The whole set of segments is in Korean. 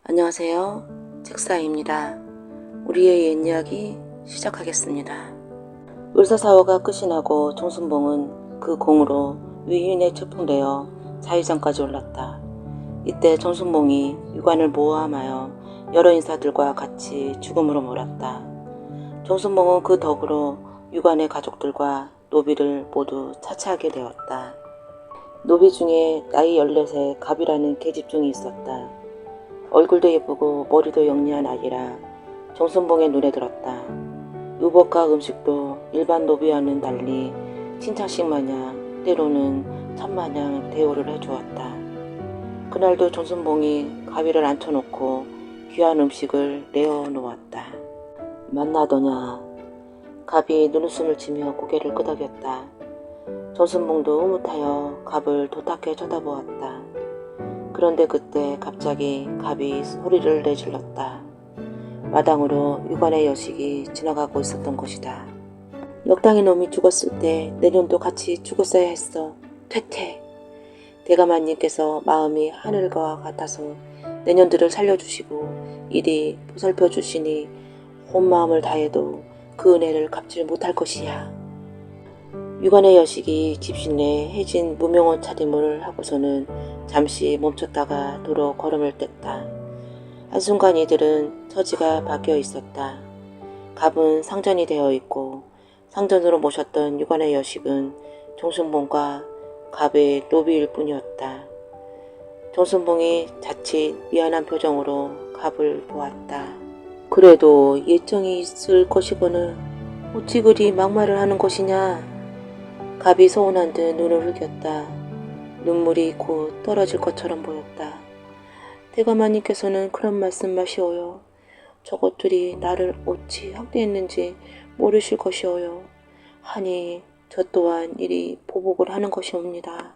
안녕하세요. 책사입니다. 우리의 옛 이야기 시작하겠습니다. 을사사화가 끝이 나고 정순봉은 그 공으로 위인에 책봉되어 사위장까지 올랐다. 이때 정순봉이 유관을 모함하여 여러 인사들과 같이 죽음으로 몰았다. 정순봉은 그 덕으로 유관의 가족들과 노비를 모두 차치하게 되었다. 노비 중에 나이 14세 갑이라는 계집종이 있었다. 얼굴도 예쁘고 머리도 영리한 아기라 정순봉의 눈에 들었다. 의복과 음식도 일반 노비와는 달리 친창식 마냥 때로는 천마냥 대우를 해주었다. 그날도 정순봉이 가위를 앉혀놓고 귀한 음식을 내어놓았다. 만나더냐. 갑이 눈웃음을 치며 고개를 끄덕였다. 정순봉도 흐뭇하여 갑을 도탁해 쳐다보았다. 그런데 그때 갑자기 갑이 소리를 내질렀다. 마당으로 유관의 여식이 지나가고 있었던 것이다. 역당의 놈이 죽었을 때 내년도 같이 죽었어야 했어. 퇴퇴. 대감마님께서 마음이 하늘과 같아서 내년들을 살려주시고 이리 보살펴 주시니 온 마음을 다해도 그 은혜를 갚지 못할 것이야. 유관의 여식이 집신에 해진 무명한 차림을 하고서는 잠시 멈췄다가 도로 걸음을 뗐다. 한순간 이들은 처지가 바뀌어 있었다. 갑은 상전이 되어 있고 상전으로 모셨던 유관의 여식은 정순봉과 갑의 노비일 뿐이었다. 정순봉이 자칫 미안한 표정으로 갑을 보았다. 그래도 예정이 있을 것이거늘 어찌 그리 막말을 하는 것이냐. 갑이 서운한 듯 눈을 흘겼다. 눈물이 곧 떨어질 것처럼 보였다. 대감마님께서는 그런 말씀 마시오요. 저것들이 나를 어찌 학대했는지 모르실 것이오요. 하니 저 또한 이리 보복을 하는 것이옵니다.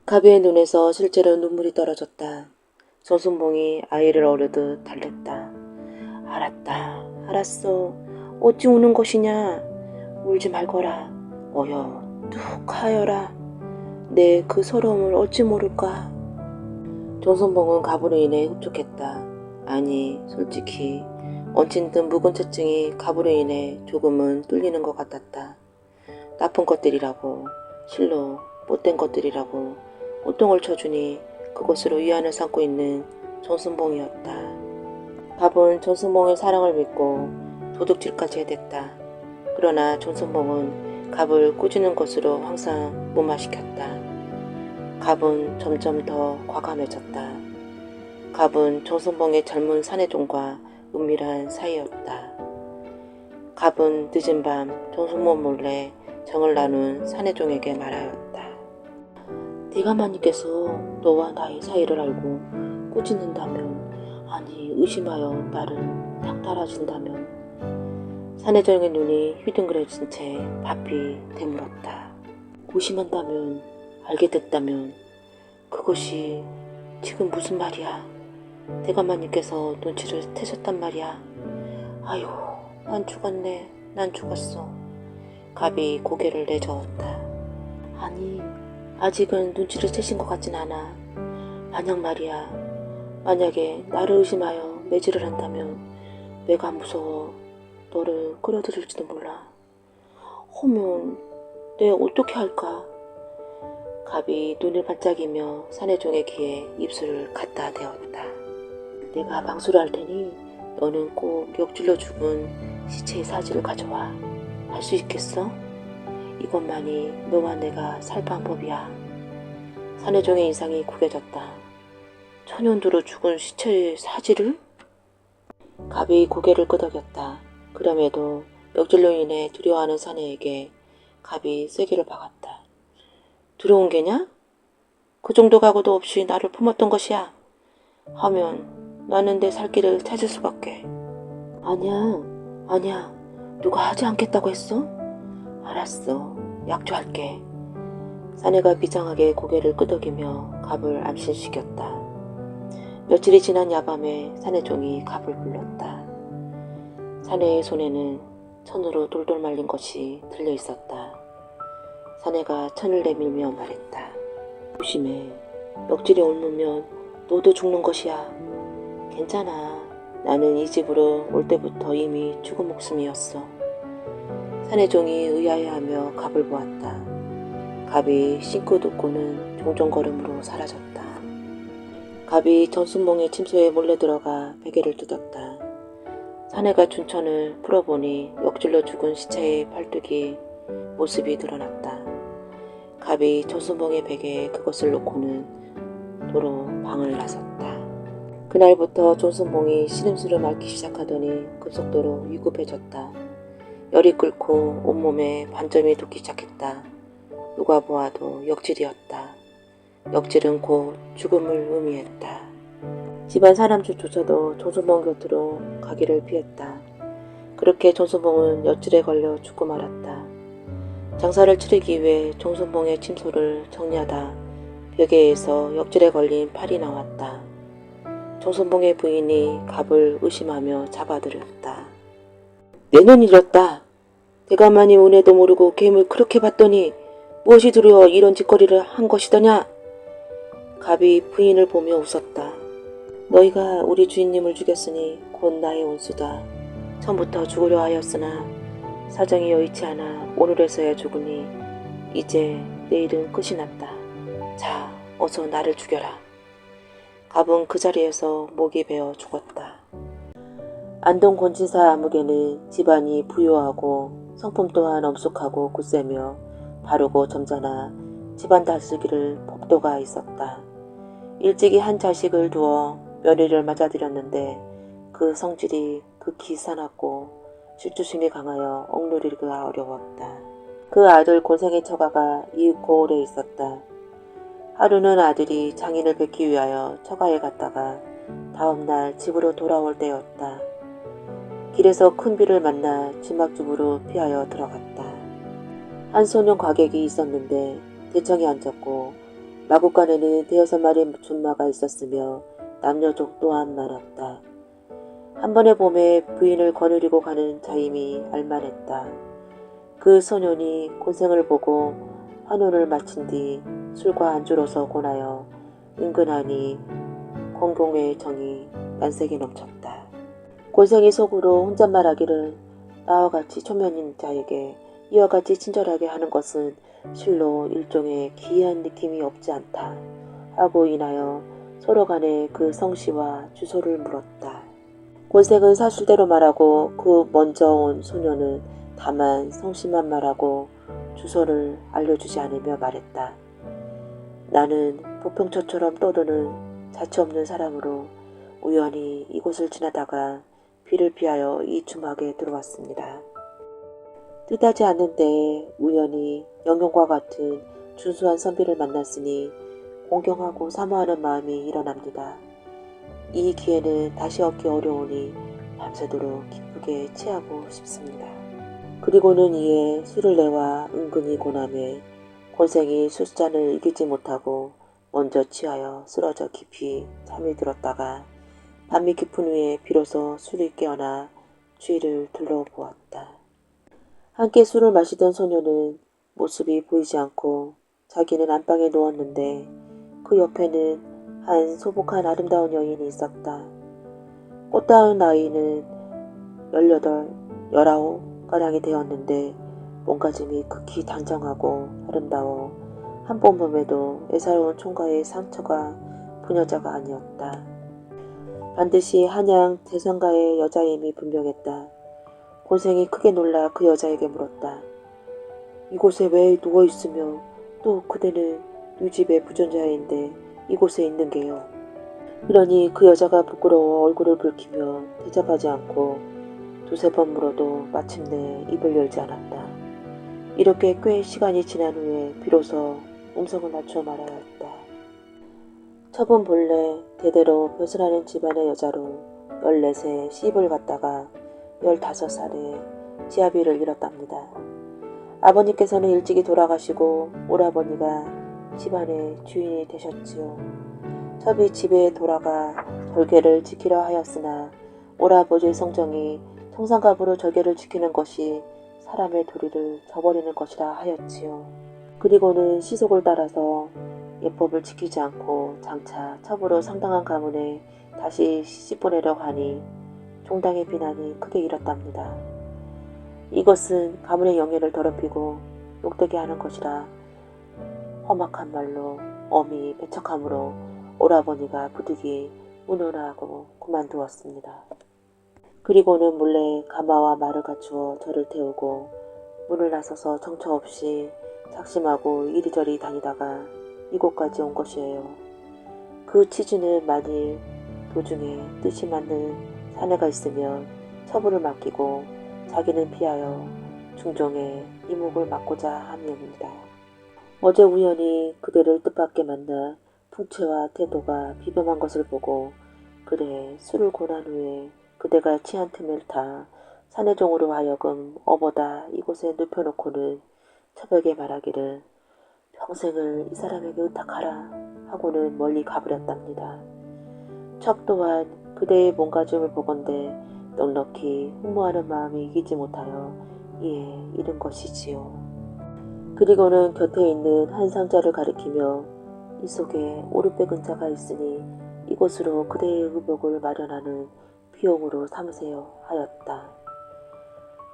갑의 눈에서 실제로 눈물이 떨어졌다. 정순봉이 아이를 어르듯 달랬다. 알았다. 알았어. 어찌 우는 것이냐. 울지 말거라. 어여 뚝 하여라. 내 그 서러움을 어찌 모를까. 정순봉은 갑으로 인해 흡족했다. 아니 솔직히 얹힌 듯 묵은 채증이 갑으로 인해 조금은 뚫리는 것 같았다. 나쁜 것들이라고 실로 못된 것들이라고 호통을 쳐주니 그것으로 위안을 삼고 있는 정순봉이었다. 갑은 정순봉의 사랑을 믿고 도둑질까지 해댔다. 그러나 정순봉은 갑을 꾸짖는 것으로 항상 무마시켰다. 갑은 점점 더 과감해졌다. 갑은 정순봉의 젊은 사내종과 은밀한 사이였다. 갑은 늦은 밤 정순봉 몰래 정을 나눈 사내종에게 말하였다. 대감마님께서 너와 나의 사이를 알고 꾸짖는다면, 아니 의심하여 나를 닥달하신다면. 사내종의 눈이 휘둥그레진 채 바삐 되물었다. 의심한다면, 알게 됐다면 그것이 지금 무슨 말이야. 대감마님께서 눈치를 채셨단 말이야. 아이고 난 죽었네. 난 죽었어. 갑이 고개를 내저었다. 아니 아직은 눈치를 채신 것 같진 않아. 만약 말이야. 만약에 나를 의심하여 매질을 한다면 내가 무서워 너를 끌어들일지도 몰라. 허면 내 어떻게 할까. 갑이 눈을 반짝이며 사내종의 귀에 입술을 갖다 대었다. 내가 방수를 할 테니 너는 꼭 멱질러 죽은 시체의 사지를 가져와. 할 수 있겠어? 이것만이 너와 내가 살 방법이야. 사내종의 인상이 구겨졌다. 천연두로 죽은 시체의 사지를? 갑이 고개를 끄덕였다. 그럼에도 멱질로 인해 두려워하는 사내에게 갑이 쐐기를 박았다. 들어온 게냐? 그 정도 각오도 없이 나를 품었던 것이야. 하면 나는 내 살 길을 찾을 수밖에. 아니야. 누가 하지 않겠다고 했어? 알았어. 약조할게. 사내가 비장하게 고개를 끄덕이며 갑을 암신시켰다. 며칠이 지난 야밤에 사내종이 갑을 불렀다. 사내의 손에는 천으로 돌돌 말린 것이 들려 있었다. 사내가 천을 내밀며 말했다. 조심해. 멱질이 옮으면 너도 죽는 것이야. 괜찮아. 나는 이 집으로 올 때부터 이미 죽은 목숨이었어. 사내종이 의아해하며 갑을 보았다. 갑이 싱크 듣고는 종종걸음으로 사라졌다. 갑이 전순봉의 침소에 몰래 들어가 베개를 뜯었다. 사내가 춘천을 풀어보니 역질러 죽은 시체의 팔뚝이 모습이 드러났다. 갑이 전순봉의 베개에 그것을 놓고는 도로 방을 나섰다. 그날부터 전순봉이 신음수를 앓기 시작하더니 급속도로 위급해졌다. 열이 끓고 온몸에 반점이 돋기 시작했다. 누가 보아도 역질이었다. 역질은 곧 죽음을 의미했다. 집안 사람들조차도 전순봉 곁으로 가기를 피했다. 그렇게 전순봉은 역질에 걸려 죽고 말았다. 장사를 치르기 위해 전순봉의 침소를 정리하다 벽에서 역질에 걸린 팔이 나왔다. 전순봉의 부인이 갑을 의심하며 잡아들였다. 내년 잃었다. 대가만이 운에도 모르고 갬을 그렇게 봤더니 무엇이 두려워 이런 짓거리를 한 것이더냐. 갑이 부인을 보며 웃었다. 너희가 우리 주인님을 죽였으니 곧 나의 원수다. 처음부터 죽으려 하였으나 사정이 여의치 않아 오늘에서야 죽으니 이제 내일은 끝이 났다. 자, 어서 나를 죽여라. 갑은 그 자리에서 목이 베어 죽었다. 안동 권진사 암흑에는 집안이 부유하고 성품 또한 엄숙하고 굳세며 바르고 점잖아 집안 다스기를 법도가 있었다. 일찍이 한 자식을 두어 며느리를 맞아들였는데 그 성질이 극히 사납고 질투심이 강하여 억누르기가 어려웠다. 그 아들 권생의 처가가 이윽 고을에 있었다. 하루는 아들이 장인을 뵙기 위하여 처가에 갔다가 다음날 집으로 돌아올 때였다. 길에서 큰 비를 만나 주막집으로 피하여 들어갔다. 한 소년 과객이 있었는데 대청에 앉았고 마구간에는 5-6마리 준마가 있었으며 남녀족 또한 많았다. 한 번의 봄에 부인을 거느리고 가는 자임이 알만했다. 그 소년이 곤생을 보고 환혼을 마친 뒤 술과 안주로서 권하여 은근하니 공공의 정이 난색이 넘쳤다. 곤생이 속으로 혼잣말하기를 나와 같이 초면인 자에게 이와 같이 친절하게 하는 것은 실로 일종의 기이한 느낌이 없지 않다 하고 인하여 서로 간에 그 성씨와 주소를 물었다. 곤생은 사실대로 말하고 그 먼저 온 소녀는 다만 성씨만 말하고 주소를 알려주지 않으며 말했다. 나는 보평초처럼 떠도는 자취 없는 사람으로 우연히 이곳을 지나다가 비를 피하여 이 주막에 들어왔습니다. 뜻하지 않는 때에 우연히 영경과 같은 준수한 선비를 만났으니 공경하고 사모하는 마음이 일어납니다. 이 기회는 다시 얻기 어려우니 밤새도록 기쁘게 취하고 싶습니다. 그리고는 이에 술을 내와 은근히 고남해 곤생이 술잔을 이기지 못하고 먼저 취하여 쓰러져 깊이 잠이 들었다가 밤이 깊은 후에 비로소 술이 깨어나 주위를 둘러보았다. 함께 술을 마시던 소녀는 모습이 보이지 않고 자기는 안방에 누웠는데 그 옆에는 한 소복한 아름다운 여인이 있었다. 꽃다운 나이는 18, 19가량이 되었는데 몸가짐이 극히 단정하고 아름다워 한 번 봄에도 애사로운 총각의 상처가 부녀자가 아니었다. 반드시 한양 대성가의 여자임이 분명했다. 곤생이 크게 놀라 그 여자에게 물었다. 이곳에 왜 누워있으며 또 그대는 네 집의 부전자인데 이곳에 있는 게요. 그러니 그 여자가 부끄러워 얼굴을 붉히며 대답하지 않고 2-3번 물어도 마침내 입을 열지 않았다. 이렇게 꽤 시간이 지난 후에 비로소 음성을 낮춰 말하였다. 첩은 본래 대대로 벼슬하는 집안의 여자로 14세 시집을 갔다가 15살에 지아비를 잃었답니다. 아버님께서는 일찍이 돌아가시고 오라버니가 집안의 주인이 되셨지요. 첩이 집에 돌아가 절개를 지키려 하였으나 오라버지의 성정이 청산갑으로 절개를 지키는 것이 사람의 도리를 저버리는 것이라 하였지요. 그리고는 시속을 따라서 예법을 지키지 않고 장차 첩으로 상당한 가문의 다시 시집 보내려고 하니 종당의 비난이 크게 일었답니다. 이것은 가문의 영예를 더럽히고 욕되게 하는 것이라 험악한 말로 어미 배척함으로 오라버니가 부득이 운운하고 그만두었습니다. 그리고는 몰래 가마와 말을 갖추어 저를 태우고 문을 나서서 정처 없이 작심하고 이리저리 다니다가 이곳까지 온 것이에요. 그 취지는 만일 도중에 뜻이 맞는 사내가 있으면 처분을 맡기고 자기는 피하여 중종의 이목을 막고자 함이옵니다. 어제 우연히 그대를 뜻밖에 만나 풍채와 태도가 비범한 것을 보고 그래 술을 권한 후에 그대가 취한 틈을 타 사내종으로 하여금 어보다 이곳에 눕혀놓고는 처벽에 말하기를 평생을 이 사람에게 의탁하라 하고는 멀리 가버렸답니다. 척 또한 그대의 몸가짐을 보건대 넉넉히 흠모하는 마음이 이기지 못하여 이에 이른 것이지요. 그리고는 곁에 있는 한 상자를 가리키며 이 속에 오르빼 근자가 있으니 이곳으로 그대의 의복을 마련하는 비용으로 삼으세요 하였다.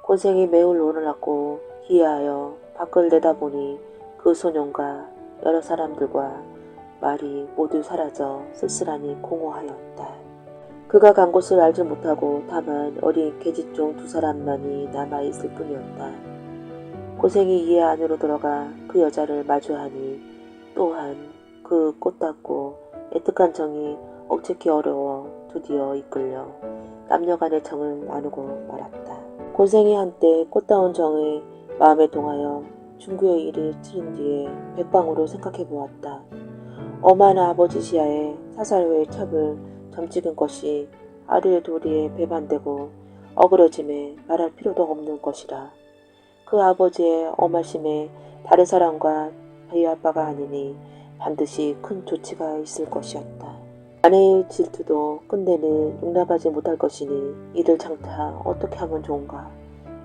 곤생이 매우 놀랐고 기이하여 밖을 내다보니 그 소년과 여러 사람들과 말이 모두 사라져 쓸쓸하니 공허하였다. 그가 간 곳을 알지 못하고 다만 어린 계집종 2사람만이 남아있을 뿐이었다. 고생이 이에 안으로 들어가 그 여자를 마주하니 또한 그 꽃같고 애틋한 정이 억제기 어려워 드디어 이끌려 남녀간의 정을 나누고 말았다. 고생이 한때 꽃다운 정의 마음에 동하여 중구의 일을 치른 뒤에 백방으로 생각해 보았다. 엄한 아버지 시야에 사살회의 첩을 점찍은 것이 아르의 도리에 배반되고 어그러짐에 말할 필요도 없는 것이라. 그 아버지의 엄하심에 다른 사람과 비할 바가 아니니 반드시 큰 조치가 있을 것이었다. 아내의 질투도 끝내는 용납하지 못할 것이니 이를 장타 어떻게 하면 좋은가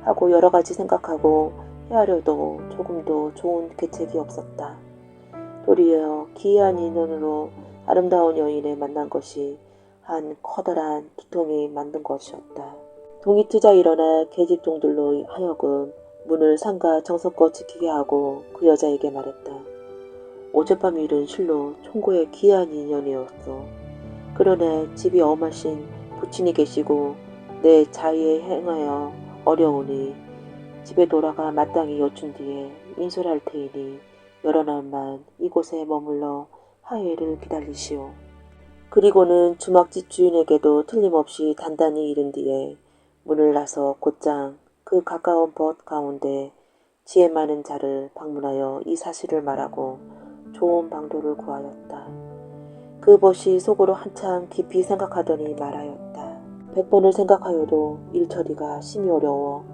하고 여러 가지 생각하고 헤아려도 조금도 좋은 계책이 없었다. 도리어 기이한 인연으로 아름다운 여인을 만난 것이 한 커다란 두통이 만든 것이었다. 동이 트자 일어나 계집종들로 하여금 문을 상가 정성껏 지키게 하고 그 여자에게 말했다. 어젯밤 일은 실로 총고의 기이한 인연이었어. 그러나 집이 엄하신 부친이 계시고 내 자의에 행하여 어려우니 집에 돌아가 마땅히 여쭌 뒤에 인솔할 테이니 여러 날만 이곳에 머물러 하회를 기다리시오. 그리고는 주막집 주인에게도 틀림없이 단단히 이른 뒤에 문을 나서 곧장 그 가까운 벗 가운데 지혜 많은 자를 방문하여 이 사실을 말하고 좋은 방도를 구하였다. 그 벗이 속으로 한참 깊이 생각하더니 말하였다. 100번을 생각하여도 일처리가 심히 어려워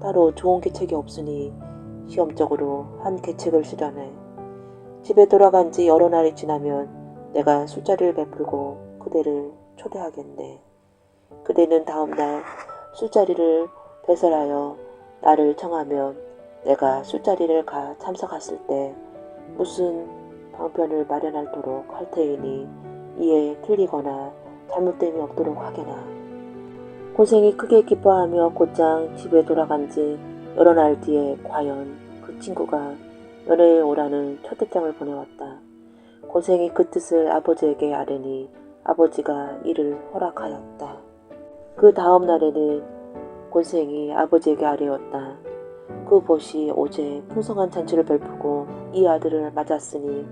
따로 좋은 계책이 없으니 시험적으로 한 계책을 실현해. 집에 돌아간 지 여러 날이 지나면 내가 술자리를 베풀고 그대를 초대하겠네. 그대는 다음날 술자리를 배설하여 나를 청하면 내가 술자리를 가 참석했을 때 무슨 방편을 마련하도록 할 테이니 이에 틀리거나 잘못됨이 없도록 하게나. 고생이 크게 기뻐하며 곧장 집에 돌아간 지 여러 날 뒤에 과연 그 친구가 연애에 오라는 초대장을 보내왔다. 고생이 그 뜻을 아버지에게 아뢰니 아버지가 이를 허락하였다. 그 다음 날에는 곤생이 아버지에게 아뢰었다. 그 벗이 어제 풍성한 잔치를 베푸고 이 아들을 맞았으니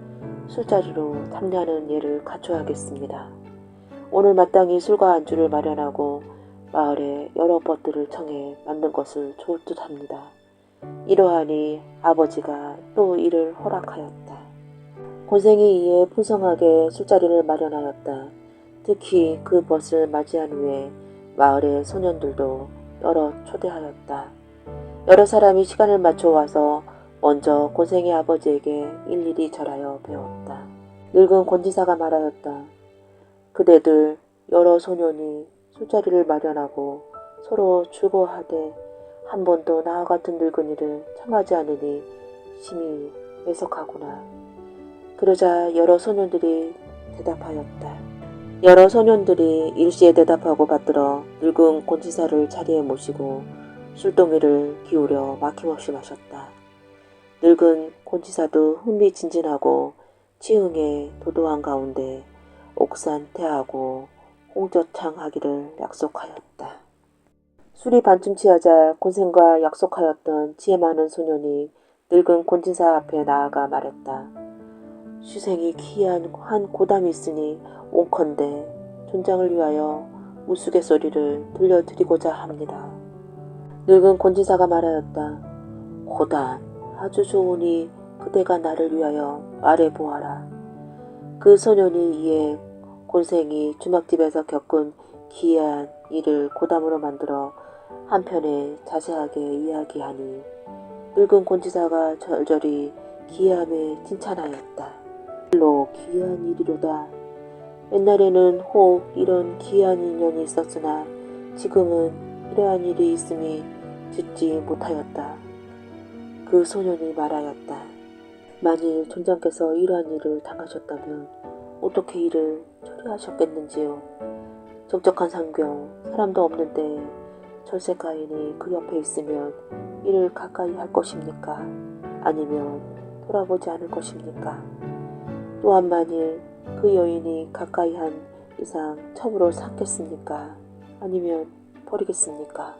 술자리로 탐내하는 예를 갖춰야겠습니다. 오늘 마땅히 술과 안주를 마련하고 마을에 여러 벗들을 청해 만든 것을 좋을 듯합니다. 이러하니 아버지가 또 이를 허락하였다. 곤생이 이에 풍성하게 술자리를 마련하였다. 특히 그 벗을 맞이한 후에 마을의 소년들도 여러 초대하였다. 여러 사람이 시간을 맞춰 와서 먼저 곤생의 아버지에게 일일이 절하여 배웠다. 늙은 권지사가 말하였다. 그대들 여러 소년이 술자리를 마련하고 서로 즐거워하되 한 번도 나와 같은 늙은이를 청하지 않으니 심히 애석하구나. 그러자 여러 소년들이 대답하였다. 여러 소년들이 일시에 대답하고 받들어 늙은 곤지사를 자리에 모시고 술동이를 기울여 막힘없이 마셨다. 늙은 곤지사도 흥미진진하고 치흥에 도도한 가운데 옥산퇴하고 홍저창하기를 약속하였다. 술이 반쯤 취하자 곤생과 약속하였던 지혜 많은 소년이 늙은 곤지사 앞에 나아가 말했다. 슈생이 기이한 한 고담이 있으니 온컨대 존장을 위하여 우스갯소리를 들려드리고자 합니다. 늙은 곤지사가 말하였다. 고담, 아주 좋으니 그대가 나를 위하여 말해보아라. 그 소년이 이에 곤생이 주막집에서 겪은 기이한 일을 고담으로 만들어 한편에 자세하게 이야기하니 늙은 곤지사가 절절히 기이함에 칭찬하였다. 실로 기이한 일이로다. 옛날에는 혹 이런 기이한 인연이 있었으나 지금은 이러한 일이 있음이 듣지 못하였다. 그 소년이 말하였다. 만일 존장께서 이러한 일을 당하셨다면 어떻게 이를 처리하셨겠는지요. 적적한 상경, 사람도 없는데 절세가인이 그 옆에 있으면 이를 가까이 할 것입니까? 아니면 돌아보지 않을 것입니까? 또한 만일 그 여인이 가까이 한 이상 첩으로 삼겠습니까? 아니면 버리겠습니까?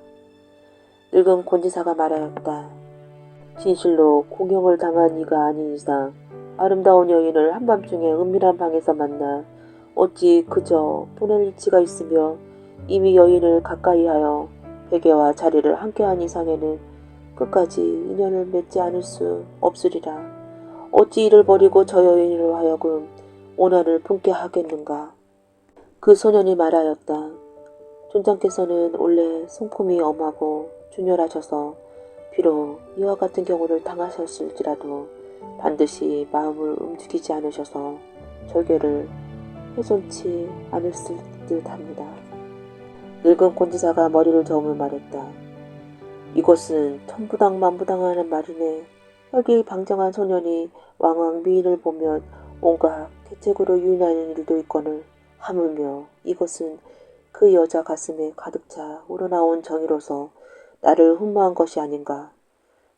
늙은 곤지사가 말하였다. 진실로 공형을 당한 이가 아닌 이상 아름다운 여인을 한밤중에 은밀한 방에서 만나 어찌 그저 보낼 이치가 있으며 이미 여인을 가까이 하여 베개와 자리를 함께한 이상에는 끝까지 인연을 맺지 않을 수 없으리라. 어찌 이를 버리고 저 여인으로 하여금 오난을 품게 하겠는가. 그 소년이 말하였다. 존장께서는 원래 성품이 엄하고 준열하셔서 비록 이와 같은 경우를 당하셨을지라도 반드시 마음을 움직이지 않으셔서 절개를 훼손치 않았을 듯합니다. 늙은 곤지사가 머리를 저으며 말했다. 이것은 천부당만부당하는 말이네. 혈기방정한 소년이 왕왕 미인을 보면 온갖 계책으로 유인하는 일도 있거늘 하물며 이것은 그 여자 가슴에 가득 차 우러나온 정의로서 나를 흠모한 것이 아닌가.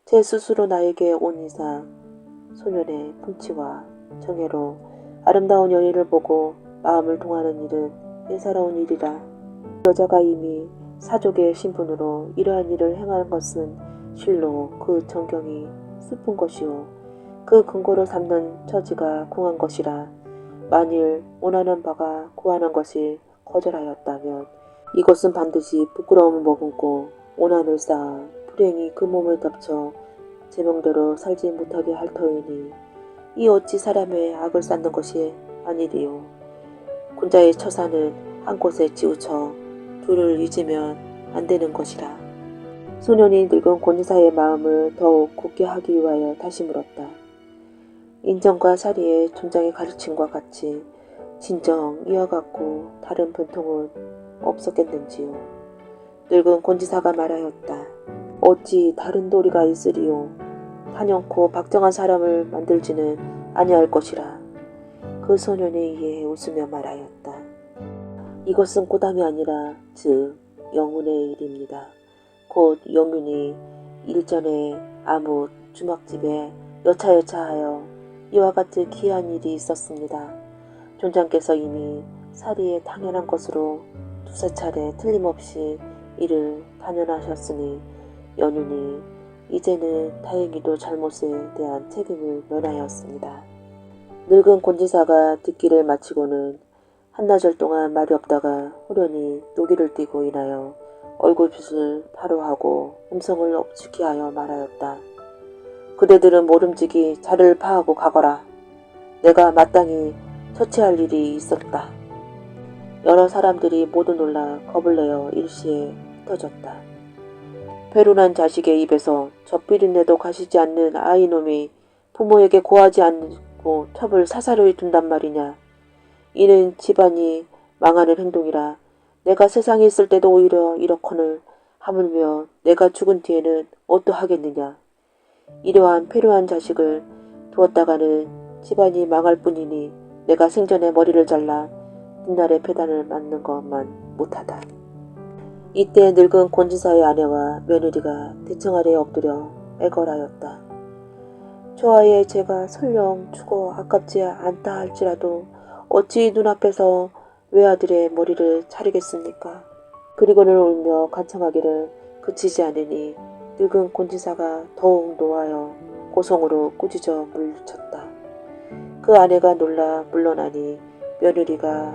제 스스로 나에게 온 이상 소년의 품치와 정애로 아름다운 여인을 보고 마음을 동하는 일은 예사로운 일이라. 여자가 이미 사족의 신분으로 이러한 일을 행하는 것은 실로 그 정경이 슬픈 것이요 그 근거로 삼는 처지가 궁한 것이라. 만일 원하는 바가 구하는 것이 거절하였다면 이것은 반드시 부끄러움을 머금고 오난을 쌓아 불행히 그 몸을 덮쳐 제명대로 살지 못하게 할 터이니 이 어찌 사람의 악을 쌓는 것이 아니리요. 군자의 처사는 한 곳에 치우쳐 둘을 잊으면 안 되는 것이라. 소년이 늙은 곤지사의 마음을 더욱 굳게 하기 위하여 다시 물었다. 인정과 사리의 존장의 가르침과 같이 진정 이와 같고 다른 변통은 없었겠는지요. 늙은 곤지사가 말하였다. 어찌 다른 도리가 있으리요. 단연코 박정한 사람을 만들지는 아니할 것이라. 그 소년이 이에 웃으며 말하였다. 이것은 고담이 아니라 즉 영훈의 일입니다. 곧 영윤이 일전에 아무 주막집에 여차여차하여 이와 같은 기이한 일이 있었습니다. 존장께서 이미 사리에 당연한 것으로 두세 차례 틀림없이 이를 단연하셨으니 연윤이 이제는 다행히도 잘못에 대한 책임을 면하였습니다. 늙은 곤지사가 듣기를 마치고는 한나절 동안 말이 없다가 후련히 노기를 띠고 인하여 얼굴빛을 바로 하고 음성을 엎치게 하여 말하였다. 그대들은 모름지기 자리를 파하고 가거라. 내가 마땅히 처치할 일이 있었다. 여러 사람들이 모두 놀라 겁을 내어 일시에 흩어졌다. 배륜한 자식의 입에서 젖비린내도 가시지 않는 아이놈이 부모에게 고하지 않고 첩을 사사로이 둔단 말이냐. 이는 집안이 망하는 행동이라. 내가 세상에 있을 때도 오히려 이렇거늘 하물며 내가 죽은 뒤에는 어떠하겠느냐. 이러한 패류한 자식을 두었다가는 집안이 망할 뿐이니 내가 생전에 머리를 잘라 뒷날에 페달을 맞는 것만 못하다. 이때 늙은 권지사의 아내와 며느리가 대청 아래에 엎드려 애걸하였다. 조아의 제가 설령 죽어 아깝지 않다 할지라도 어찌 눈앞에서 외아들의 머리를 자르겠습니까? 그리고는 울며 간청하기를 그치지 않으니 늙은 권지사가 더욱 노하여 고성으로 꾸짖어 물리쳤다. 그 아내가 놀라 물러나니 며느리가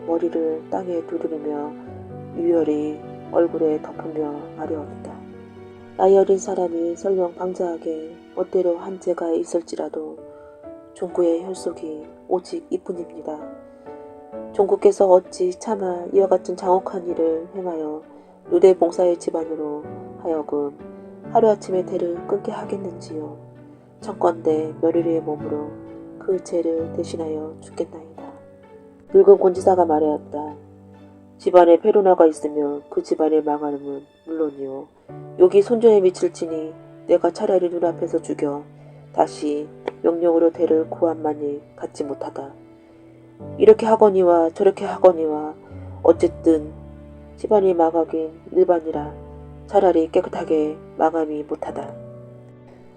머리를 땅에 두드리며 유열이 얼굴에 덮으며 아뢰었다. 나이 어린 사람이 설령 방자하게 멋대로 한 죄가 있을지라도 종구의 혈속이 오직 이뿐입니다. 종구께서 어찌 차마 이와 같은 장혹한 일을 행하여 누대봉사의 집안으로 하여금 하루아침에 대를 끊게 하겠는지요. 청컨대 며느리의 몸으로 그 죄를 대신하여 죽겠나이다. 늙은 권지사가 말하였다. 집안에 페루나가 있으면 그 집안의 망하름은 물론이요. 여기 손전에 미칠지니 내가 차라리 눈앞에서 죽여 다시 명령으로 대를 구한만이 갖지 못하다. 이렇게 하거니와 저렇게 하거니와 어쨌든 집안이 망하긴 일반이라 차라리 깨끗하게 망함이 못하다.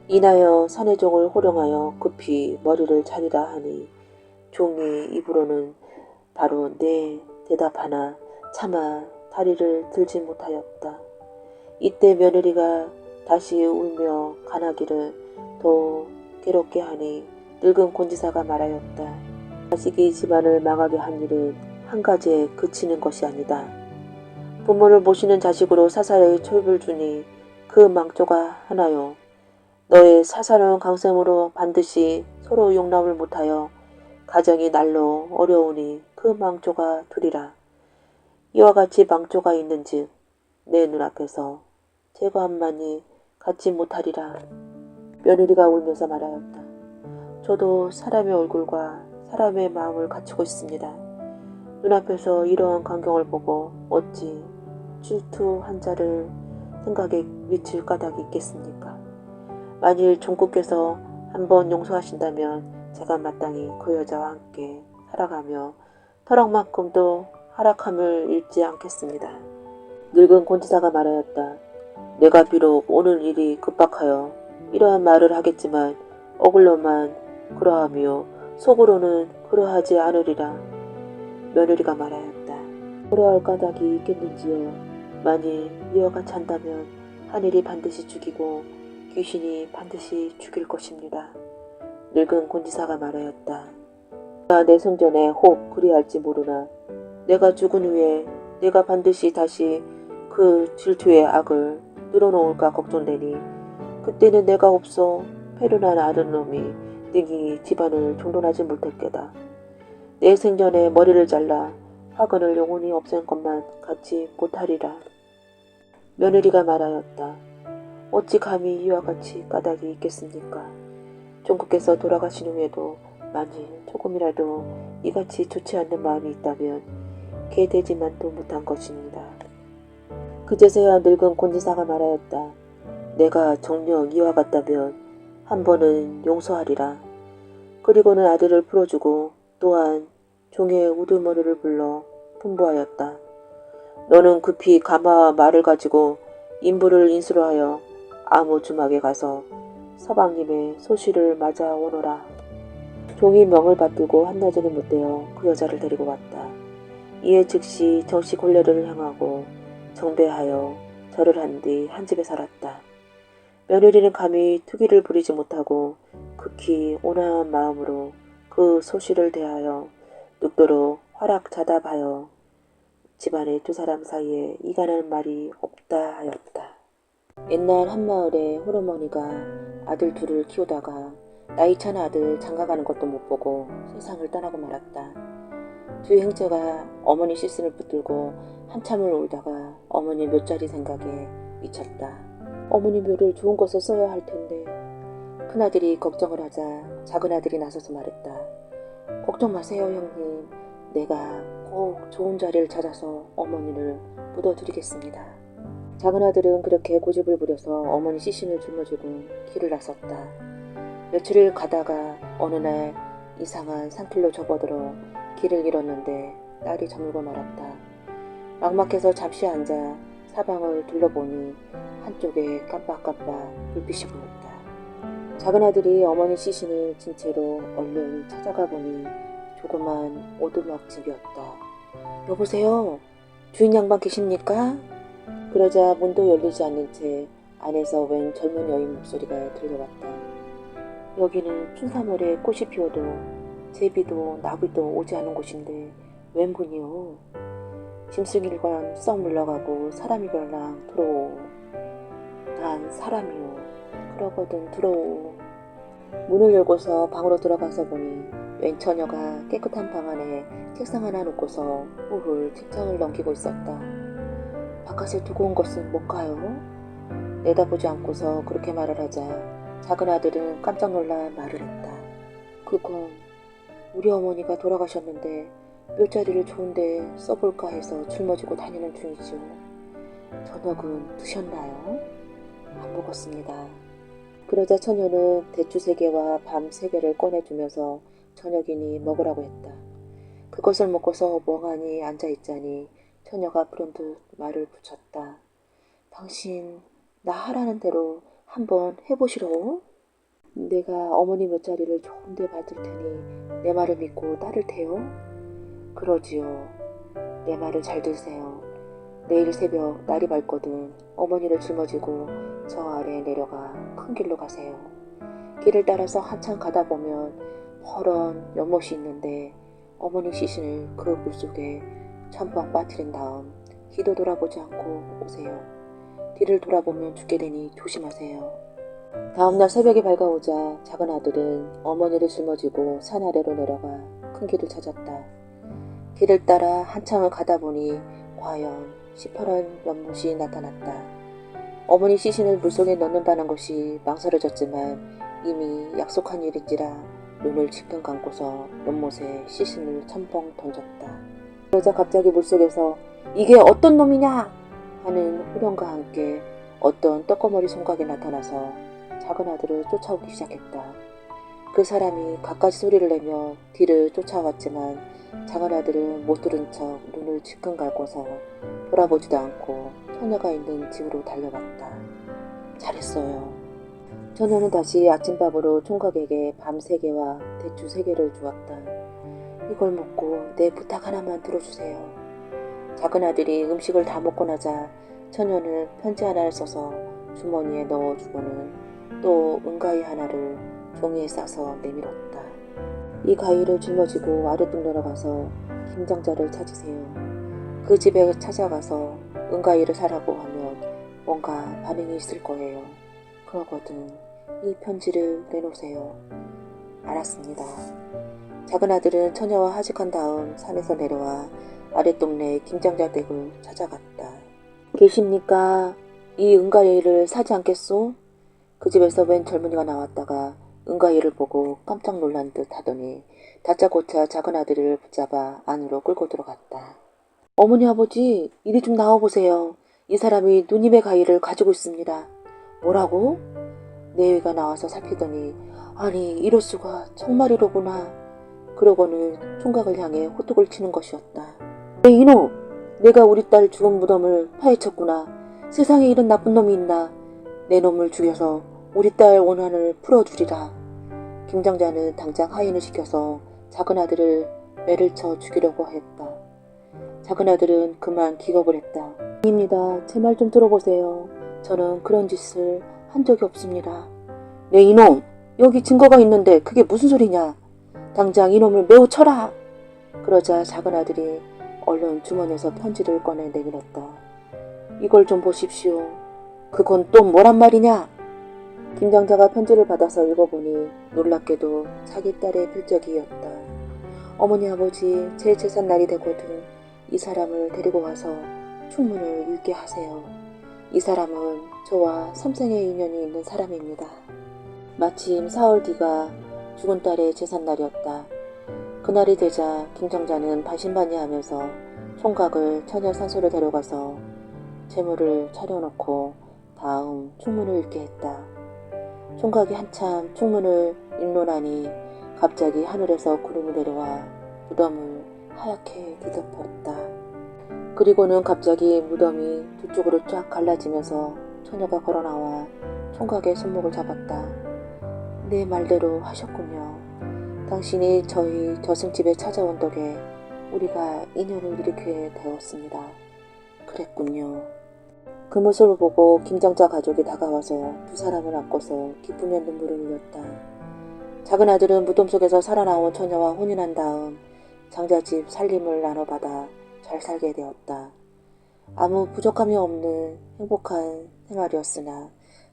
인하여 사내종을 호령하여 급히 머리를 자르라 하니 종이 입으로는 바로 네 대답하나 차마 다리를 들지 못하였다. 이때 며느리가 다시 울며 간하기를 더 괴롭게 하니 늙은 권지사가 말하였다. 자식이 집안을 망하게 한 일은 한 가지에 그치는 것이 아니다. 부모를 모시는 자식으로 사사의 초입을 주니 그 망조가 하나요. 너의 사사로운 강sem으로 반드시 서로 용납을 못하여 가정이 날로 어려우니 그 망조가 두리라. 이와 같이 망조가 있는즉 내 눈앞에서 제거함만이 갖지 못하리라. 며느리가 울면서 말하였다. 저도 사람의 얼굴과 사람의 마음을 갖추고 있습니다. 눈앞에서 이러한 광경을 보고 어찌 질투한 자를 생각에 미칠 까닭이 있겠습니까? 만일 종국께서 한번 용서하신다면 제가 마땅히 그 여자와 함께 살아가며 터럭만큼도 하락함을 잃지 않겠습니다. 늙은 권지사가 말하였다. 내가 비록 오늘 일이 급박하여 이러한 말을 하겠지만 어글로만 그러하며 속으로는 그러하지 않으리라. 며느리가 말하였다. 그러할 까닭이 있겠는지요. 만일 이와 같이 한다면 하늘이 반드시 죽이고 귀신이 반드시 죽일 것입니다. 늙은 권지사가 말하였다. 내가 내 성전에 혹 그리할지 모르나 내가 죽은 후에 내가 반드시 다시 그 질투의 악을 늘어놓을까 걱정되니 그때는 내가 없어 페루나 아는 놈이 능히 집안을 종론하지 못할 게다. 내 생전에 머리를 잘라 화근을 영원히 없앤 것만 갖지 못하리라. 며느리가 말하였다. 어찌 감히 이와 같이 까닭이 있겠습니까? 종국께서 돌아가신 후에도 만일 조금이라도 이같이 좋지 않는 마음이 있다면 개되지만도 못한 것입니다. 그제서야 늙은 권지사가 말하였다. 내가 정녕 이와 같다면 한 번은 용서하리라. 그리고는 아들을 풀어주고 또한 종의 우두머리를 불러 분부하였다. 너는 급히 가마와 말을 가지고 인부를 인수로 하여 아무 주막에 가서 서방님의 소시를 맞아 오너라. 종이 명을 받들고 한낮에는 못되어 그 여자를 데리고 왔다. 이에 즉시 정시 혼례를 행하고 정배하여 절을 한 뒤 한 집에 살았다. 며느리는 감히 투기를 부리지 못하고 극히 온화한 마음으로 그 소시를 대하여 늙도록 화락자답하여 집안의 두 사람 사이에 이간한 말이 없다 하였다. 옛날 한 마을에 홀어머니가 아들 둘을 키우다가 나이 찬 아들 장가가는 것도 못 보고 세상을 떠나고 말았다. 두 형제가 어머니 시신을 붙들고 한참을 울다가 어머니 묘자리 생각에 미쳤다. 어머니 묘를 좋은 곳에 써야 할 텐데. 큰아들이 걱정을 하자 작은아들이 나서서 말했다. 걱정 마세요 형님. 내가 꼭 좋은 자리를 찾아서 어머니를 묻어드리겠습니다. 작은아들은 그렇게 고집을 부려서 어머니 시신을 짊어지고 길을 나섰다. 며칠을 가다가 어느 날 이상한 산길로 접어들어 길을 잃었는데 날이 저물고 말았다. 막막해서 잠시 앉아 사방을 둘러보니 한쪽에 깜빡깜빡 불빛이 보였다. 작은 아들이 어머니 시신을 진 채로 얼른 찾아가 보니 조그만 오두막집이었다. 여보세요? 주인 양반 계십니까? 그러자 문도 열리지 않는 채 안에서 웬 젊은 여인 목소리가 들려왔다. 여기는 춘삼월에 꽃이 피어도 제비도 나비도 오지 않은 곳인데 웬 분이요? 짐승일관 썩 물러가고 사람이별랑 들어오. 난 사람이요. 그러거든 들어오. 문을 열고서 방으로 들어가서 보니 웬 처녀가 깨끗한 방 안에 책상 하나 놓고서 훌훌 책장을 넘기고 있었다. 바깥에 두고 온 것은 뭘까요? 내다보지 않고서 그렇게 말을 하자 작은 아들은 깜짝 놀라 말을 했다. 그건 우리 어머니가 돌아가셨는데 묘자리를 좋은데 써볼까 해서 짊어지고 다니는 중이죠. 저녁은 드셨나요? 안 먹었습니다. 그러자 처녀는 대추 3개와 밤 3개를 꺼내주면서 저녁이니 먹으라고 했다. 그것을 먹고서 멍하니 앉아있자니 처녀가 불현듯 말을 붙였다. 당신 나 하라는 대로 한번 해보시오. 내가 어머니 묘자리를 좋은데 받을 테니 내 말을 믿고 따를 테요. 그러지요. 내 말을 잘 들으세요. 내일 새벽 날이 밝거든 어머니를 짊어지고 저 아래에 내려가 큰 길로 가세요. 길을 따라서 한참 가다 보면 퍼런 연못이 있는데 어머니 시신을 그 물속에 첨벙 빠뜨린 다음 뒤도 돌아보지 않고 오세요. 뒤를 돌아보면 죽게 되니 조심하세요. 다음날 새벽이 밝아오자 작은 아들은 어머니를 짊어지고 산 아래로 내려가 큰 길을 찾았다. 길을 따라 한참을 가다 보니 과연 시퍼런 연못이 나타났다. 어머니 시신을 물속에 넣는다는 것이 망설여졌지만 이미 약속한 일인지라 눈을 지끈 감고서 연못에 시신을 첨벙 던졌다. 그러자 갑자기 물속에서 이게 어떤 놈이냐 하는 후렴과 함께 어떤 떡거머리 총각이 나타나서 작은 아들을 쫓아오기 시작했다. 그 사람이 갖가지 소리를 내며 뒤를 쫓아왔지만 작은 아들은 못 들은 척 눈을 지끈 감고서 돌아보지도 않고 처녀가 있는 집으로 달려갔다. 잘했어요. 처녀는 다시 아침밥으로 총각에게 밤 3개와 대추 3개를 주었다. 이걸 먹고 내 부탁 하나만 들어주세요. 작은 아들이 음식을 다 먹고 나자 처녀는 편지 하나를 써서 주머니에 넣어주고는 또 은가위 하나를 종이에 싸서 내밀었다. 이 가위를 짊어지고 아래쪽 내려가서 김장자를 찾으세요. 그 집에 찾아가서 은가위를 사라고 하면 뭔가 반응이 있을 거예요. 그러거든 이 편지를 내놓으세요. 알았습니다. 작은 아들은 처녀와 하직한 다음 산에서 내려와 아랫동네 김장자 댁을 찾아갔다. 계십니까? 이 은가위를 사지 않겠소? 그 집에서 웬 젊은이가 나왔다가 은가위를 보고 깜짝 놀란 듯 하더니 다짜고짜 작은 아들을 붙잡아 안으로 끌고 들어갔다. 어머니 아버지 이리 좀 나와보세요. 이 사람이 누님의 가위를 가지고 있습니다. 뭐라고? 내외가 나와서 살피더니 아니 이럴 수가 정말이로구나. 그러고는 총각을 향해 호통을 치는 것이었다. 네 이놈! 내가 우리 딸 죽은 무덤을 파헤쳤구나. 세상에 이런 나쁜 놈이 있나. 내 놈을 죽여서 우리 딸 원한을 풀어주리라. 김장자는 당장 하인을 시켜서 작은 아들을 매를 쳐 죽이려고 했다. 작은 아들은 그만 기겁을 했다. 아닙니다. 제 말 좀 들어보세요. 저는 그런 짓을 한 적이 없습니다. 네 이놈! 여기 증거가 있는데 그게 무슨 소리냐. 당장 이놈을 매우 쳐라. 그러자 작은 아들이 얼른 주머니에서 편지를 꺼내 내밀었다. 이걸 좀 보십시오. 그건 또 뭐란 말이냐? 김장자가 편지를 받아서 읽어보니 놀랍게도 자기 딸의 필적이었다. 어머니 아버지 제 제삿날이 되거든 이 사람을 데리고 와서 충문을 읽게 하세요. 이 사람은 저와 삼생의 인연이 있는 사람입니다. 마침 사흘 뒤가 죽은 딸의 제삿날이었다. 그날이 되자 김장자는 반신반의하면서 총각을 처녀 산소를 데려가서 재물을 차려놓고 다음 충문을 읽게 했다. 총각이 한참 충문을 읽노라니 갑자기 하늘에서 구름이 내려와 무덤을 하얗게 뒤덮였다. 그리고는 갑자기 무덤이 두 쪽으로 쫙 갈라지면서 처녀가 걸어나와 총각의 손목을 잡았다. 내 말대로 하셨군요. 당신이 저희 저승집에 찾아온 덕에 우리가 인연을 일으키게 되었습니다. 그랬군요. 그 모습을 보고 김장자 가족이 다가와서 두 사람을 안고서 기쁘며 눈물을 흘렸다. 작은 아들은 무덤 속에서 살아나온 처녀와 혼인한 다음 장자집 살림을 나눠받아 잘 살게 되었다. 아무 부족함이 없는 행복한 생활이었으나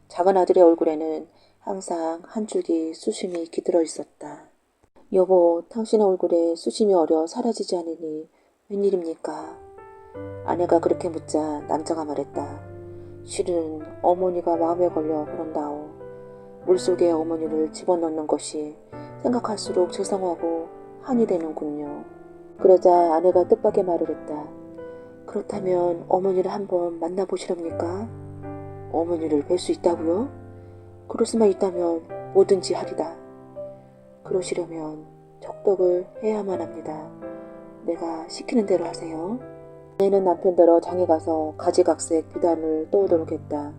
작은 아들의 얼굴에는 항상 한 줄기 수심이 깃들어 있었다. 여보, 당신의 얼굴에 수심이 어려 사라지지 않으니 웬일입니까? 아내가 그렇게 묻자 남자가 말했다. 실은 어머니가 마음에 걸려 그런다오. 물속에 어머니를 집어넣는 것이 생각할수록 죄송하고 한이 되는군요. 그러자 아내가 뜻밖의 말을 했다. 그렇다면 어머니를 한번 만나보시렵니까? 어머니를 뵐 수 있다고요? 그럴 수만 있다면 뭐든지 하리다. 그러시려면 적덕을 해야만 합니다. 내가 시키는 대로 하세요. 아내는 남편대로 장에 가서 가지각색 비단을 떠오도록 했다.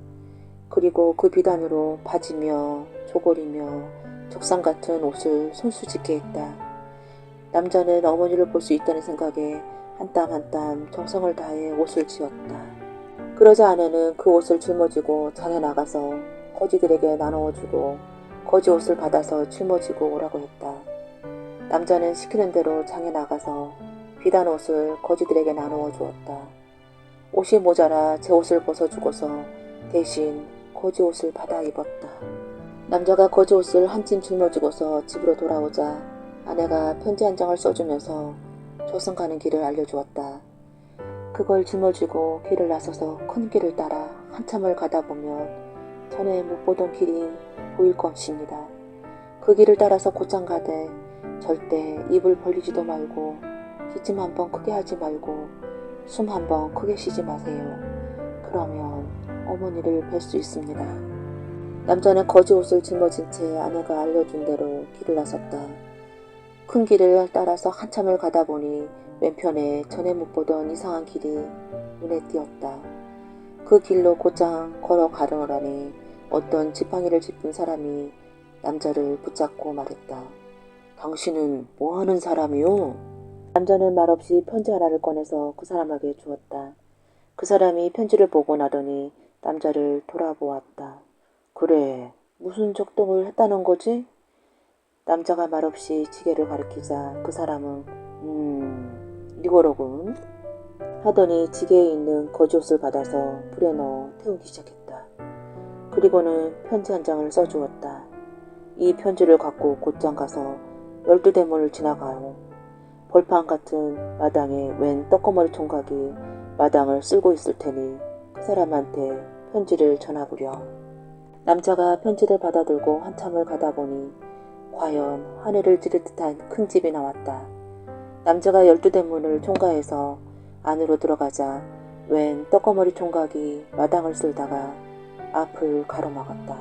그리고 그 비단으로 바지며 조골이며 적상 같은 옷을 손수짓게 했다. 남자는 어머니를 볼 수 있다는 생각에 한 땀 한 땀 정성을 다해 옷을 지었다. 그러자 아내는 그 옷을 짊어지고 장에 나가서 거지들에게 나누어주고 거지 옷을 받아서 짊어지고 오라고 했다. 남자는 시키는 대로 장에 나가서 비단 옷을 거지들에게 나누어 주었다. 옷이 모자라 제 옷을 벗어주고서 대신 거지 옷을 받아 입었다. 남자가 거지 옷을 한 찜 짊어지고서 집으로 돌아오자 아내가 편지 한 장을 써주면서 조선 가는 길을 알려주었다. 그걸 짊어지고 길을 나서서 큰 길을 따라 한참을 가다 보면 전에 못 보던 길이 보일 것입니다. 그 길을 따라서 곧장 가되 절대 입을 벌리지도 말고 기침 한번 크게 하지 말고 숨 한번 크게 쉬지 마세요. 그러면 어머니를 뵐 수 있습니다. 남자는 거지 옷을 짊어진 채 아내가 알려준 대로 길을 나섰다. 큰 길을 따라서 한참을 가다 보니 왼편에 전에 못 보던 이상한 길이 눈에 띄었다. 그 길로 곧장 걸어가려니 어떤 지팡이를 짚은 사람이 남자를 붙잡고 말했다. 당신은 뭐하는 사람이요? 남자는 말없이 편지 하나를 꺼내서 그 사람에게 주었다. 그 사람이 편지를 보고 나더니 남자를 돌아보았다. 그래, 무슨 적동을 했다는 거지? 남자가 말없이 지게를 가리키자 그 사람은 이거로군 하더니 지게에 있는 거지옷을 받아서 불에 넣어 태우기 시작했다. 그리고는 편지 한 장을 써주었다. 이 편지를 갖고 곧장 가서 12대문을 지나가요. 벌판 같은 마당에 웬 떡거머리 총각이 마당을 쓸고 있을 테니 그 사람한테 편지를 전하구려. 남자가 편지를 받아들고 한참을 가다 보니 과연 하늘을 찌를 듯한 큰 집이 나왔다. 남자가 12대문을 총가해서 안으로 들어가자 웬 떡거머리 총각이 마당을 쓸다가 앞을 가로막았다.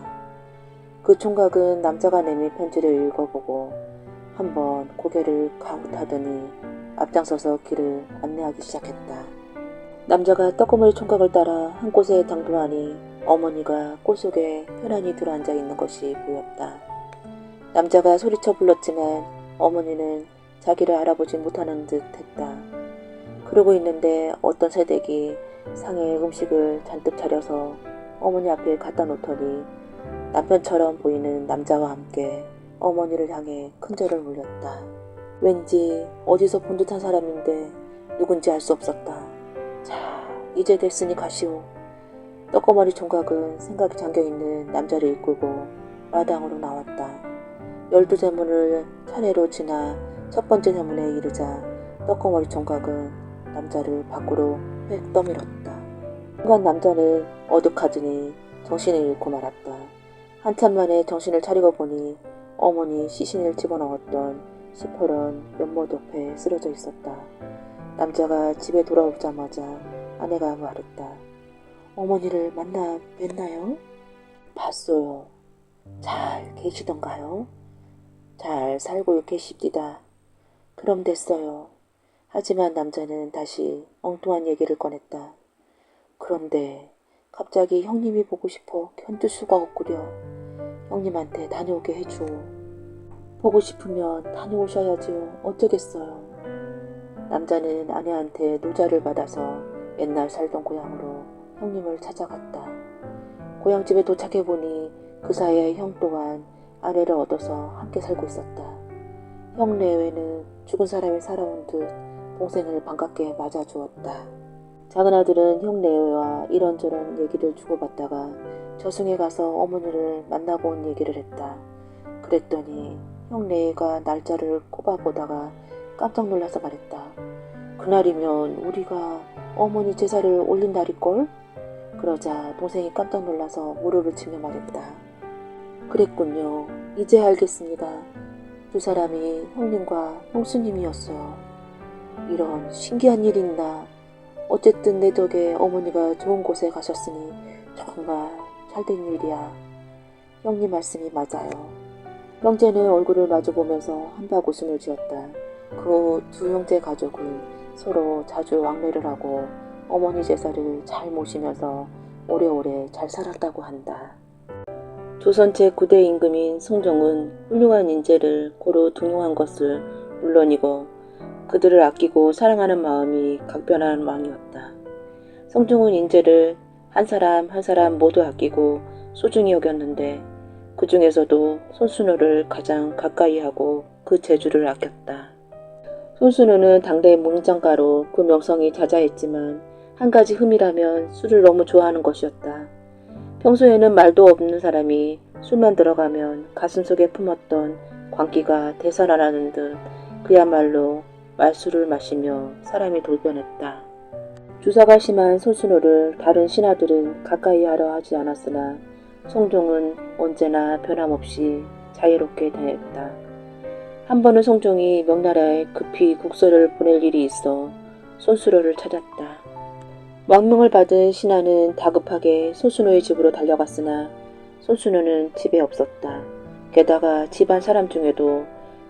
그 총각은 남자가 내민 편지를 읽어보고 한번 고개를 가웃하더니 앞장서서 길을 안내하기 시작했다. 남자가 떡거머리 총각을 따라 한 곳에 당도하니 어머니가 꽃 속에 편안히 들어앉아 있는 것이 보였다. 남자가 소리쳐 불렀지만 어머니는 자기를 알아보지 못하는 듯 했다. 그러고 있는데 어떤 새댁이 상에 음식을 잔뜩 차려서 어머니 앞에 갖다 놓더니 남편처럼 보이는 남자와 함께 어머니를 향해 큰절을 올렸다. 왠지 어디서 본 듯한 사람인데 누군지 알 수 없었다. 자, 이제 됐으니 가시오. 떡거머리 총각은 생각이 잠겨있는 남자를 이끌고 마당으로 나왔다. 12대문을 차례로 지나 첫 번째 대문에 이르자 떡거머리 총각은 남자를 밖으로 휙 떠밀었다. 순간 남자는 어둑하더니 정신을 잃고 말았다. 한참 만에 정신을 차리고 보니 어머니 시신을 집어넣었던 시퍼런 연못 옆에 쓰러져 있었다. 남자가 집에 돌아오자마자 아내가 말했다. 어머니를 만나 뵀나요? 봤어요. 잘 계시던가요? 잘 살고 계십디다. 그럼 됐어요. 하지만 남자는 다시 엉뚱한 얘기를 꺼냈다. 그런데 갑자기 형님이 보고 싶어 견딜 수가 없구려. 형님한테 다녀오게 해줘. 보고 싶으면 다녀오셔야지요. 어쩌겠어요. 남자는 아내한테 노자를 받아서 옛날 살던 고향으로 형님을 찾아갔다. 고향집에 도착해보니 그 사이에 형 또한 아내를 얻어서 함께 살고 있었다. 형 내외는 죽은 사람이 살아온 듯 동생을 반갑게 맞아주었다. 작은 아들은 형 내외와 이런저런 얘기를 주고받다가 저승에 가서 어머니를 만나고 온 얘기를 했다. 그랬더니 형 내외가 날짜를 꼽아보다가 깜짝 놀라서 말했다. 그날이면 우리가 어머니 제사를 올린 날일걸? 그러자 동생이 깜짝 놀라서 무릎을 치며 말했다. 그랬군요. 이제 알겠습니다. 두 사람이 형님과 형수님이었어요. 이런 신기한 일이 있나. 어쨌든 내 덕에 어머니가 좋은 곳에 가셨으니 정말 잘된 일이야. 형님 말씀이 맞아요. 형제는 얼굴을 마주보면서 한박 웃음을 지었다. 그 두 형제 가족은 서로 자주 왕래를 하고 어머니 제사를 잘 모시면서 오래오래 잘 살았다고 한다. 조선 제9대 임금인 성종은 훌륭한 인재를 고루 등용한 것을 물론이고 그들을 아끼고 사랑하는 마음이 각별한 왕이었다. 성종은 인재를 한 사람 한 사람 모두 아끼고 소중히 여겼는데 그 중에서도 손순호를 가장 가까이 하고 그 재주를 아꼈다. 손순호는 당대 문장가로 그 명성이 자자했지만 한 가지 흠이라면 술을 너무 좋아하는 것이었다. 평소에는 말도 없는 사람이 술만 들어가면 가슴속에 품었던 광기가 되살아나는 듯 그야말로 말술을 마시며 사람이 돌변했다. 주사가 심한 손순호를 다른 신하들은 가까이 하려 하지 않았으나 성종은 언제나 변함없이 자유롭게 다녔다. 한 번은 성종이 명나라에 급히 국서를 보낼 일이 있어 손순호를 찾았다. 왕명을 받은 신하는 다급하게 손순호의 집으로 달려갔으나 손순호는 집에 없었다. 게다가 집안 사람 중에도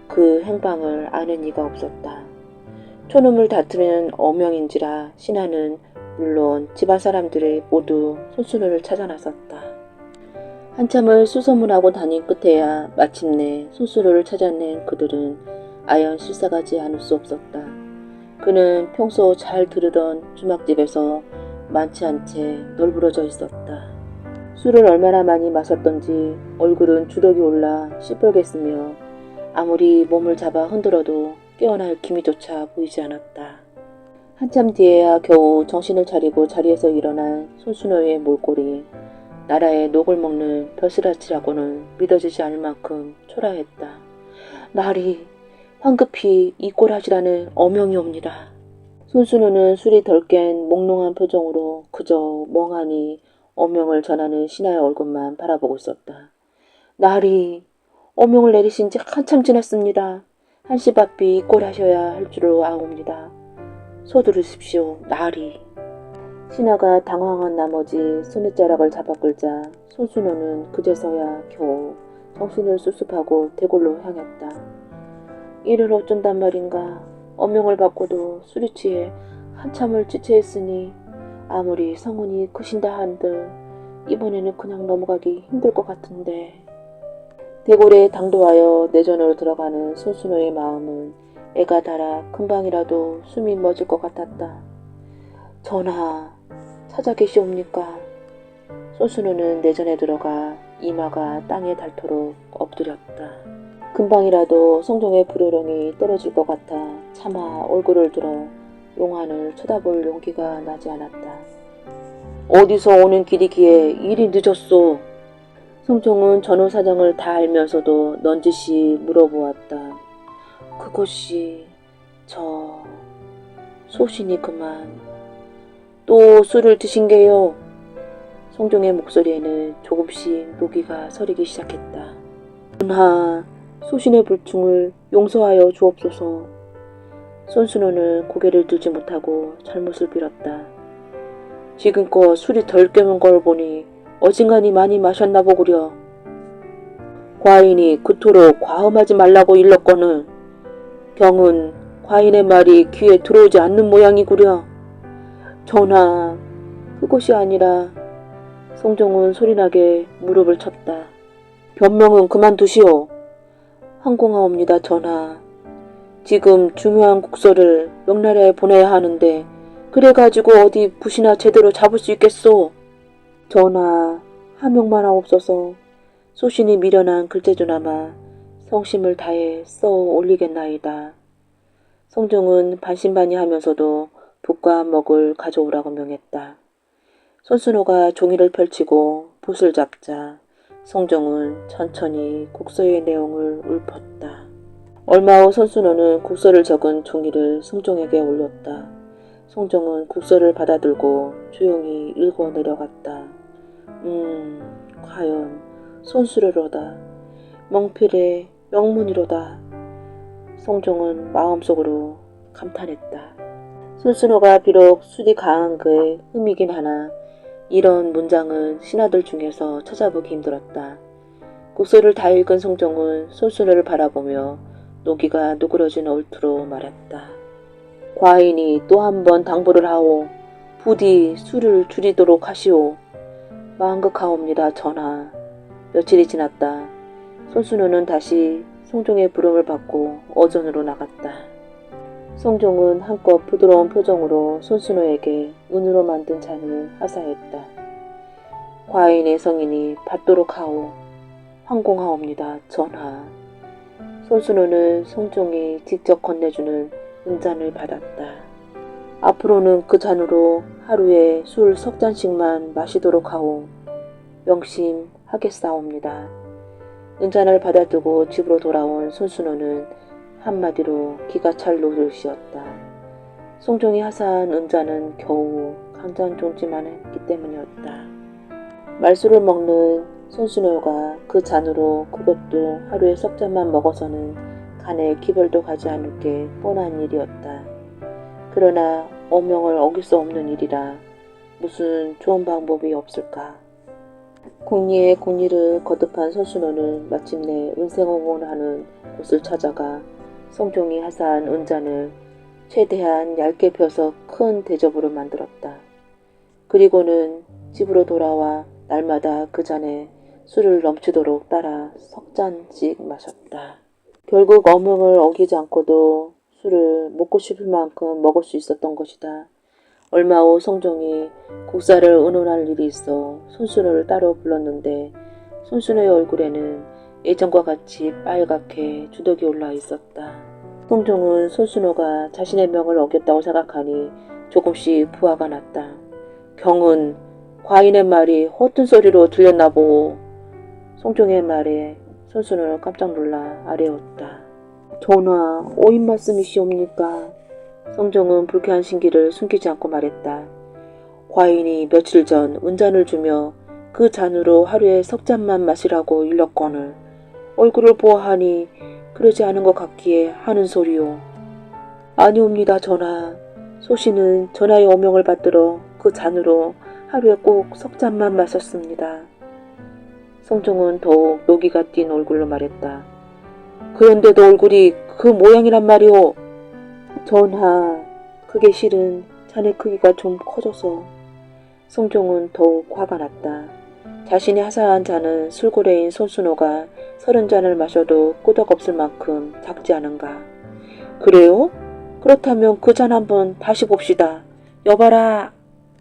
그 행방을 아는 이가 없었다. 촌음을 다투는 어명인지라 신하는 물론 집안 사람들이 모두 손순호를 찾아 나섰다. 한참을 수소문하고 다닌 끝에야 마침내 손순호를 찾아낸 그들은 아연 실사가지 않을 수 없었다. 그는 평소 잘 들으던 주막집에서 많지 않은 채 널브러져 있었다. 술을 얼마나 많이 마셨던지 얼굴은 주덕이 올라 시뻘갰으며 아무리 몸을 잡아 흔들어도 깨어날 기미조차 보이지 않았다. 한참 뒤에야 겨우 정신을 차리고 자리에서 일어난 손순호의 몰골이 나라의 녹을 먹는 벼슬아치라고는 믿어지지 않을 만큼 초라했다. 날이 황급히 이꼴하시라는 어명이옵니다. 손순호는 술이 덜 깬 몽롱한 표정으로 그저 멍하니 어명을 전하는 신하의 얼굴만 바라보고 있었다. 날이 어명을 내리신 지 한참 지났습니다. 한시 바삐 이꼴하셔야 할 줄로 아옵니다. 서두르십시오. 날이. 신하가 당황한 나머지 소매자락을 잡아 끌자 손순호는 그제서야 겨우 정신을 수습하고 대궐로 향했다. 이를 어쩐단 말인가. 어명을 받고도 술이 취해 한참을 지체했으니 아무리 성운이 크신다 한들 이번에는 그냥 넘어가기 힘들 것 같은데. 대궐에 당도하여 내전으로 들어가는 손순호의 마음은 애가 달아 금방이라도 숨이 멎을 것 같았다. 전하, 찾아 계시옵니까? 손순호는 내전에 들어가 이마가 땅에 닳도록 엎드렸다. 금방이라도 성종의 불호령이 떨어질 것 같아 차마 얼굴을 들어 용안을 쳐다볼 용기가 나지 않았다. 어디서 오는 길이기에 일이 늦었소? 성종은 전후 사정을 다 알면서도 넌지시 물어보았다. 그것이 소신이 그만. 또 술을 드신 게요? 성종의 목소리에는 조금씩 노기가 서리기 시작했다. 전하, 소신의 불충을 용서하여 주옵소서. 손순호는 고개를 들지 못하고 잘못을 빌었다. 지금껏 술이 덜 깨문 걸 보니 어진간히 많이 마셨나 보구려. 과인이 그토록 과음하지 말라고 일렀거늘. 병은 과인의 말이 귀에 들어오지 않는 모양이구려. 전하, 그것이 아니라. 송종은 소리나게 무릎을 쳤다. 변명은 그만두시오. 항공하옵니다, 전하. 지금 중요한 국서를 명나라에 보내야 하는데 그래가지고 어디 붓이나 제대로 잡을 수 있겠소. 전하, 하명만 하옵소서. 소신이 미련한 글재주나마 성심을 다해 써 올리겠나이다. 송종은 반신반의하면서도 붓과 먹을 가져오라고 명했다. 손순호가 종이를 펼치고 붓을 잡자 송종은 천천히 국서의 내용을 읊었다. 얼마 후 손순호는 국서를 적은 종이를 송종에게 올렸다. 송종은 국서를 받아들고 조용히 읽어 내려갔다. 과연 손수레로다. 멍필의 명문이로다. 송종은 마음속으로 감탄했다. 손순호가 비록 술이 강한 그의 흠이긴 하나 이런 문장은 신하들 중에서 찾아보기 힘들었다. 국서를 다 읽은 송종은 손순호를 바라보며 노기가 누그러진 얼투로 말했다. 과인이 또 한 번 당부를 하오. 부디 술을 줄이도록 하시오. 망극하옵니다, 전하. 며칠이 지났다. 손순호는 다시 송종의 부름을 받고 어전으로 나갔다. 송종은 한껏 부드러운 표정으로 손순호에게 은으로 만든 잔을 하사했다. 과인의 성인이 받도록 하오. 황공하옵니다, 전하. 손순호는 송종이 직접 건네주는 은잔을 받았다. 앞으로는 그 잔으로 하루에 술 3잔씩만 마시도록 하오. 명심하겠사옵니다. 은잔을 받아두고 집으로 돌아온 손순호는 한마디로 기가 찰 노릇이었다. 송종이 하사한 은잔은 겨우 강장종지만 했기 때문이었다. 말술을 먹는 손순호가 그 잔으로 그것도 하루에 3잔만 먹어서는 간에 기별도 가지 않을 게 뻔한 일이었다. 그러나 어명을 어길 수 없는 일이라 무슨 좋은 방법이 없을까. 궁리의 궁리를 거듭한 손순호는 마침내 은생홍을 하는 곳을 찾아가 송종이 하사한 은잔을 최대한 얇게 펴서 큰 대접으로 만들었다. 그리고는 집으로 돌아와 날마다 그 잔에 술을 넘치도록 따라 3잔씩 마셨다. 결국 어명을 어기지 않고도 술을 먹고 싶을 만큼 먹을 수 있었던 것이다. 얼마 후 송종이 국사를 의논할 일이 있어 손순호를 따로 불렀는데 손순호의 얼굴에는 예전과 같이 빨갛게 주덕이 올라 있었다. 송종은 손순호가 자신의 명을 어겼다고 생각하니 조금씩 부하가 났다. 경은 과인의 말이 허튼 소리로 들렸나 보오. 송종의 말에 손순호는 깜짝 놀라 아뢰었다. 전하, 오인 말씀이시옵니까? 송종은 불쾌한 신기를 숨기지 않고 말했다. 과인이 며칠 전 은잔을 주며 그 잔으로 하루에 3잔만 마시라고 일렀거늘 얼굴을 보아하니 그러지 않은 것 같기에 하는 소리요. 아니옵니다, 전하. 소신은 전하의 어명을 받들어 그 잔으로 하루에 꼭 3잔만 마셨습니다. 송종은 더욱 노기가 띈 얼굴로 말했다. 그런데도 얼굴이 그 모양이란 말이오. 전하, 그게 실은 잔의 크기가 좀 커져서. 송종은 더욱 화가 났다. 자신이 하사한 잔은 술고래인 손순호가 30잔을 마셔도 끄덕없을 만큼 작지 않은가. 그래요? 그렇다면 그 잔 한번 다시 봅시다. 여봐라.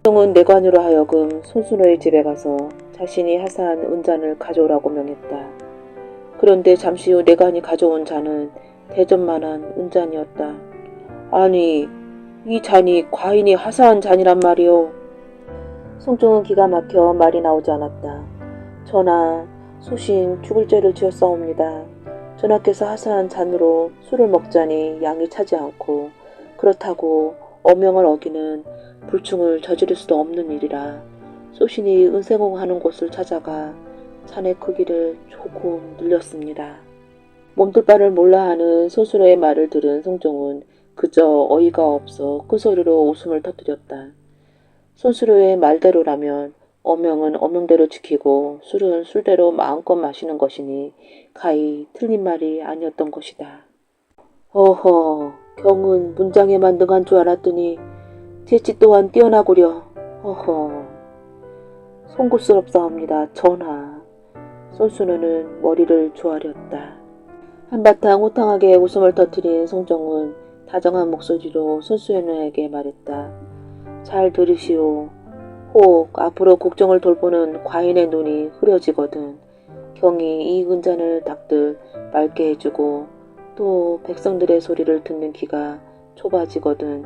송종은 내관으로 하여금 손순호의 집에 가서 자신이 하사한 은잔을 가져오라고 명했다. 그런데 잠시 후 내관이 가져온 잔은 대접만한 은잔이었다. 아니, 이 잔이 과인이 하사한 잔이란 말이오. 송종은 기가 막혀 말이 나오지 않았다. 전하, 소신 죽을 죄를 지었사옵니다. 전하께서 하사한 잔으로 술을 먹자니 양이 차지 않고 그렇다고 어명을 어기는 불충을 저지를 수도 없는 일이라 소신이 은생홍하는 곳을 찾아가 잔의 크기를 조금 늘렸습니다. 몸둘 바를 몰라 하는 손순호의 말을 들은 송종은 그저 어이가 없어 그 소리로 웃음을 터뜨렸다. 손순호의 말대로라면 어명은 어명대로 지키고 술은 술대로 마음껏 마시는 것이니 가히 틀린 말이 아니었던 것이다. 어허, 경은 문장에만 능한 줄 알았더니 재치 또한 뛰어나구려. 허허. 송구스럽사옵니다, 전하. 손순우는 머리를 조아렸다. 한바탕 호탕하게 웃음을 터뜨린 송정은 다정한 목소리로 손수연에게 말했다. 잘 들으시오. 혹 앞으로 국정을 돌보는 과인의 눈이 흐려지거든 경이 이 은잔을 닥들 맑게 해주고 또 백성들의 소리를 듣는 귀가 좁아지거든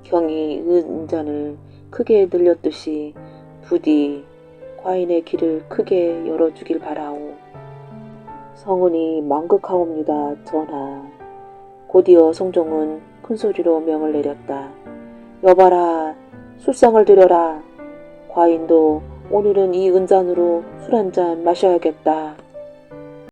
경이 은잔을 크게 늘렸듯이 부디 과인의 귀를 크게 열어주길 바라오. 성은이 망극하옵니다, 전하. 곧이어 송종은 큰소리로 명을 내렸다. 여봐라, 술상을 들여라. 과인도 오늘은 이 은잔으로 술 한잔 마셔야겠다.